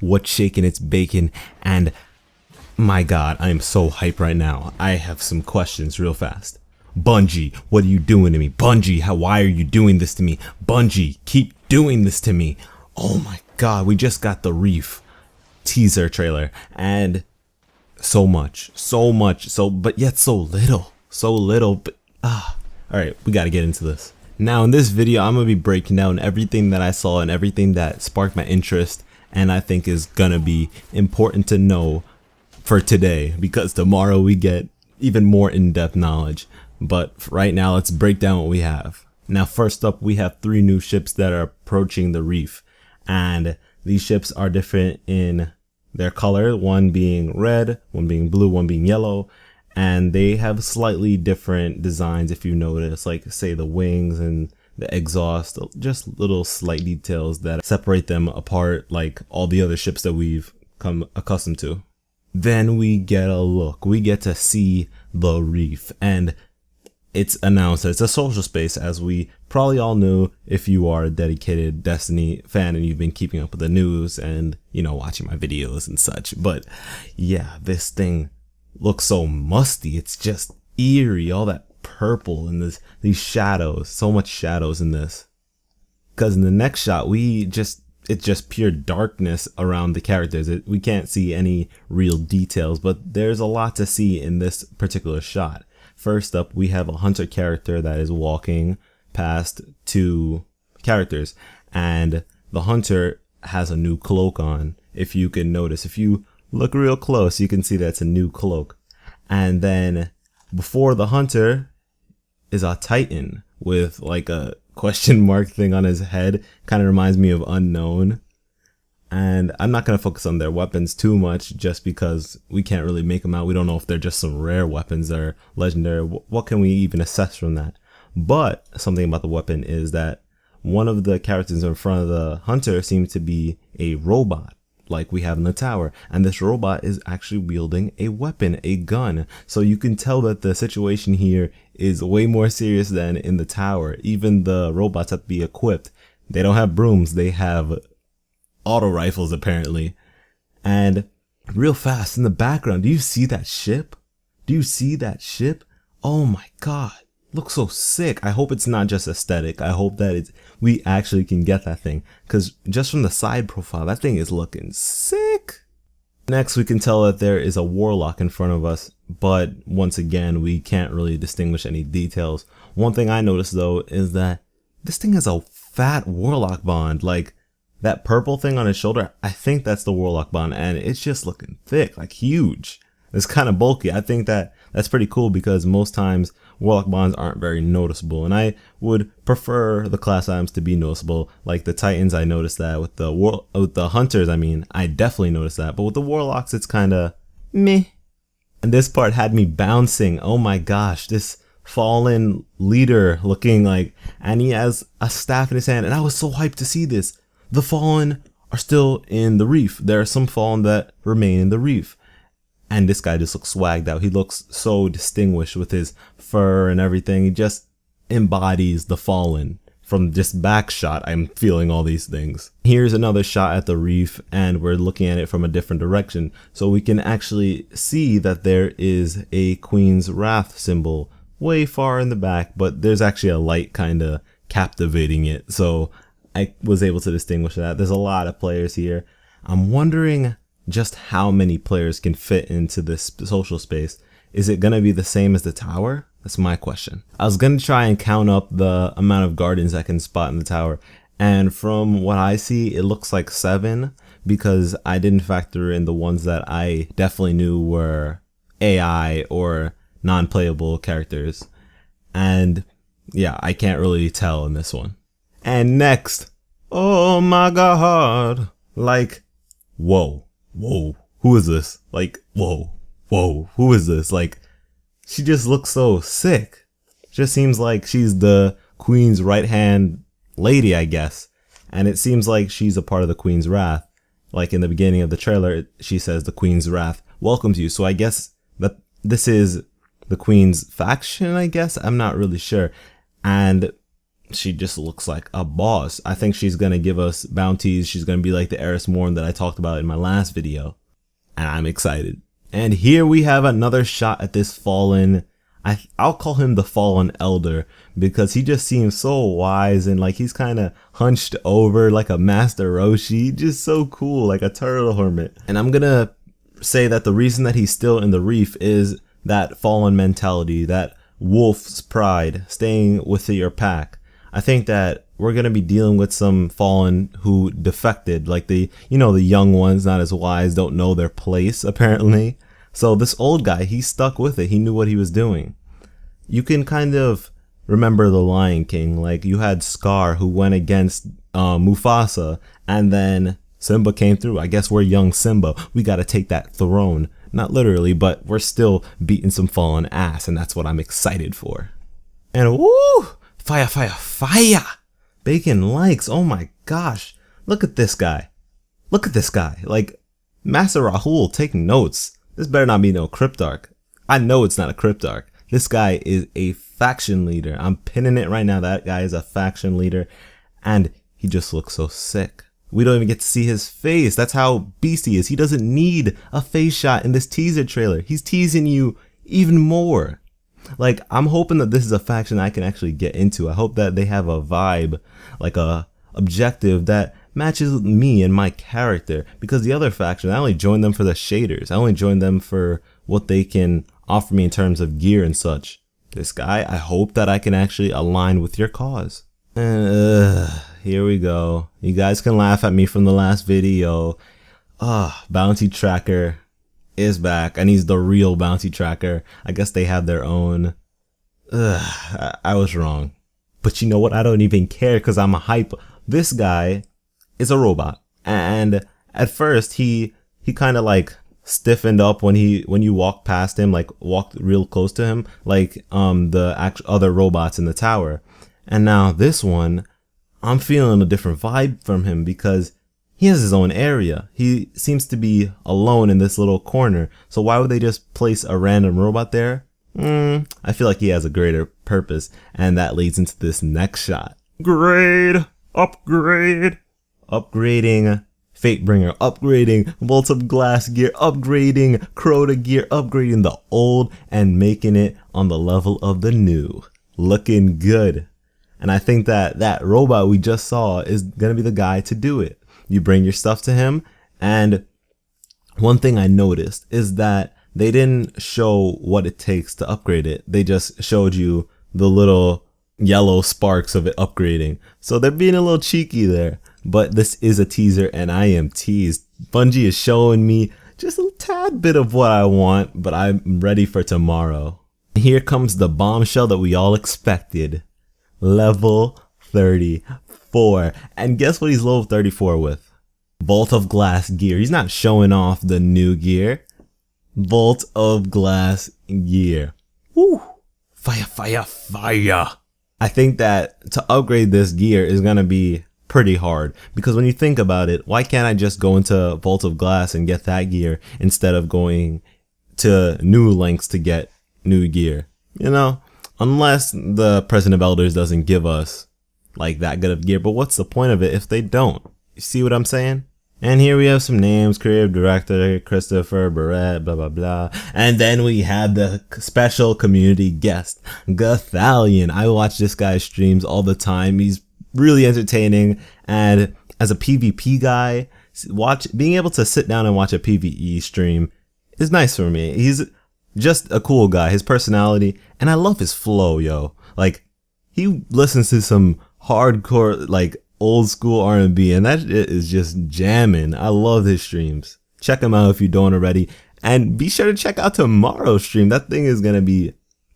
what's shaking, it's bacon, and my god, I am so hyped right now. I have some questions real fast. Bungie, what are you doing to me? Bungie, why are you doing this to me? Bungie, keep doing this to me. Oh my god, we just got the Reef teaser trailer, and so much, but yet so little, but alright, we gotta get into this. Now in this video, I'm gonna be breaking down everything that I saw and everything that sparked my interest and I think is gonna be important to know for today, because tomorrow we get even more in-depth knowledge. But right now, let's break down what we have. Now first up, we have 3 new ships that are approaching the Reef, and these ships are different in their color, one being red, one being blue, one being yellow, and they have slightly different designs if you notice, like say the wings and the exhaust, just little slight details that separate them apart like all the other ships that we've come accustomed to. Then we get a look, we get to see the Reef, and it's announced that it's a social space, as we probably all knew if you are a dedicated Destiny fan and you've been keeping up with the news and, you know, watching my videos and such. But yeah, this thing looks so musty. It's just eerie, all that purple and these shadows, so much shadows in this. Because in the next shot, it's just pure darkness around the characters. We can't see any real details, but there's a lot to see in this particular shot. First up, we have a hunter character that is walking past 2 characters, and the hunter has a new cloak on. If you can notice, if you look real close, you can see that's a new cloak. And then before the hunter is a Titan with like a question mark thing on his head. Kind of reminds me of Unknown. And I'm not going to focus on their weapons too much just because we can't really make them out. We don't know if they're just some rare weapons that are legendary. What can we even assess from that? But something about the weapon is that one of the characters in front of the hunter seems to be a robot, like we have in the tower. And this robot is actually wielding a weapon, a gun. So you can tell that the situation here is way more serious than in the tower. Even the robots have to be equipped. They don't have brooms. They have auto rifles apparently. And real fast in the background, do you see that ship? Do you see that ship? Oh my god, looks so sick. I hope it's not just aesthetic. I hope that we actually can get that thing, because just from the side profile, that thing is looking sick. Next, we can tell that there is a Warlock in front of us, but once again, we can't really distinguish any details. One thing I noticed though is that this thing has a fat Warlock bond, like that purple thing on his shoulder. I think that's the Warlock bond, and it's just looking thick, like huge. It's kind of bulky. I think that's pretty cool, because most times Warlock bonds aren't very noticeable, and I would prefer the class items to be noticeable. Like the Titans, I noticed that. With the Hunters, I mean, I definitely noticed that. But with the Warlocks, it's kind of meh. And this part had me bouncing. Oh my gosh, this fallen leader looking like, and he has a staff in his hand, and I was so hyped to see this. The Fallen are still in the Reef. There are some Fallen that remain in the Reef. And this guy just looks swagged out. He looks so distinguished with his fur and everything. He just embodies the Fallen. From just back shot, I'm feeling all these things. Here's another shot at the Reef, and we're looking at it from a different direction. So we can actually see that there is a Queen's Wrath symbol way far in the back, but there's actually a light kind of captivating it. So I was able to distinguish that. There's a lot of players here. I'm wondering just how many players can fit into this social space. Is it going to be the same as the tower? That's my question. I was going to try and count up the amount of guardians I can spot in the tower, and from what I see, it looks like 7, because I didn't factor in the ones that I definitely knew were AI or non-playable characters. And yeah, I can't really tell in this one. And next, oh my god, like, whoa, who is this? Like, whoa, who is this? Like, she just looks so sick. Just seems like she's the Queen's right-hand lady, I guess. And it seems like she's a part of the Queen's Wrath. Like in the beginning of the trailer, she says the Queen's Wrath welcomes you. So I guess that this is the Queen's faction, I guess. I'm not really sure. And she just looks like a boss. I think she's gonna give us bounties. She's gonna be like the Eris Morn that I talked about in my last video. And I'm excited. And here we have another shot at this fallen, I'll call him the fallen elder, because he just seems so wise and like he's kind of hunched over like a Master Roshi, just so cool, like a turtle hermit. And I'm gonna say that the reason that he's still in the Reef is that fallen mentality, that wolf's pride, staying with your pack. I think that we're gonna be dealing with some fallen who defected, like the young ones, not as wise, don't know their place apparently. So this old guy, he stuck with it. He knew what he was doing. You can kind of remember the Lion King. Like you had Scar who went against Mufasa, and then Simba came through. I guess we're young Simba. We got to take that throne. Not literally, but we're still beating some fallen ass, and that's what I'm excited for. And woo! Fire, fire, fire! Bacon likes, oh my gosh. Look at this guy. Look at this guy. Like, Master Rahul, take notes. This better not be no Cryptarch. I know it's not a Cryptarch. This guy is a faction leader. I'm pinning it right now. That guy is a faction leader. And he just looks so sick. We don't even get to see his face. That's how beast he is. He doesn't need a face shot in this teaser trailer. He's teasing you even more. Like, I'm hoping that this is a faction I can actually get into. I hope that they have a vibe, like a objective that matches me and my character, because the other faction, I only joined them for the shaders. I only joined them for what they can offer me in terms of gear and such. This guy, I hope that I can actually align with your cause. And here we go. You guys can laugh at me from the last video. Bouncy Tracker is back, and he's the real Bouncy Tracker. I guess they have their own. I was wrong. But you know what? I don't even care because I'm a hype. This guy is a robot, and at first he kind of like stiffened up when you walked past him, like walked real close to him, like the other robots in the tower. And now this one, I'm feeling a different vibe from him because he has his own area. He seems to be alone in this little corner. So why would they just place a random robot there? I feel like he has a greater purpose, and that leads into this next shot. Upgrade, upgrading Fatebringer, upgrading Bolts of Glass gear, upgrading Crota gear, upgrading the old and making it on the level of the new. Looking good. And I think that that robot we just saw is going to be the guy to do it. You bring your stuff to him, and one thing I noticed is that they didn't show what it takes to upgrade it. They just showed you the little yellow sparks of it upgrading. So they're being a little cheeky there. But this is a teaser, and I am teased. Bungie is showing me just a tad bit of what I want, but I'm ready for tomorrow. Here comes the bombshell that we all expected. Level 34. And guess what he's level 34 with? Bolt of Glass gear. He's not showing off the new gear. Bolt of Glass gear. Woo! Fire, fire, fire. I think that to upgrade this gear is going to be pretty hard, because when you think about it, why can't I just go into Bolt of Glass and get that gear instead of going to new links to get new gear? You know, unless the President of Elders doesn't give us like that good of gear. But what's the point of it if they don't? You see what I'm saying? And here we have some names: creative director Christopher Barrett, blah blah blah. And then we have the special community guest, Gus Valiant. I watch this guy's streams all the time. He's really entertaining, and as a PvP guy, being able to sit down and watch a PvE stream is nice for me. He's just a cool guy, his personality, and I love his flow, yo. Like, he listens to some hardcore, like, old school R&B, and that is just jamming. I love his streams. Check him out if you don't already, and be sure to check out tomorrow's stream. That thing is gonna be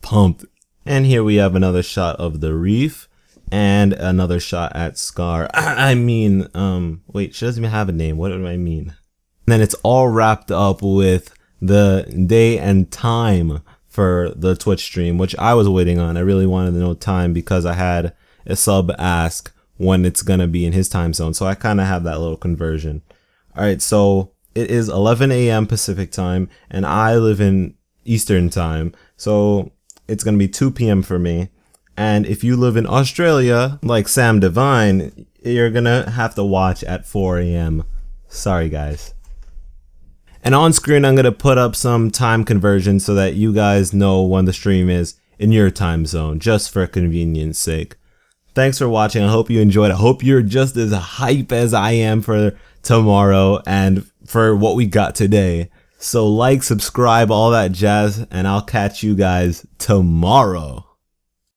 pumped. And here we have another shot of the Reef, and another shot at Scar. Wait, she doesn't even have a name. What do I mean? And then it's all wrapped up with the day and time for the Twitch stream, which I was waiting on. I really wanted to know time because I had a sub ask when it's gonna be in his time zone. So I kind of have that little conversion. All right, so it is 11 a.m. Pacific time, and I live in Eastern time. So it's gonna be 2 p.m. for me. And if you live in Australia, like Sam Divine, you're gonna have to watch at 4 a.m. Sorry, guys. And on screen, I'm gonna put up some time conversion so that you guys know when the stream is in your time zone, just for convenience sake. Thanks for watching. I hope you enjoyed. I hope you're just as hype as I am for tomorrow and for what we got today. So like, subscribe, all that jazz, and I'll catch you guys tomorrow.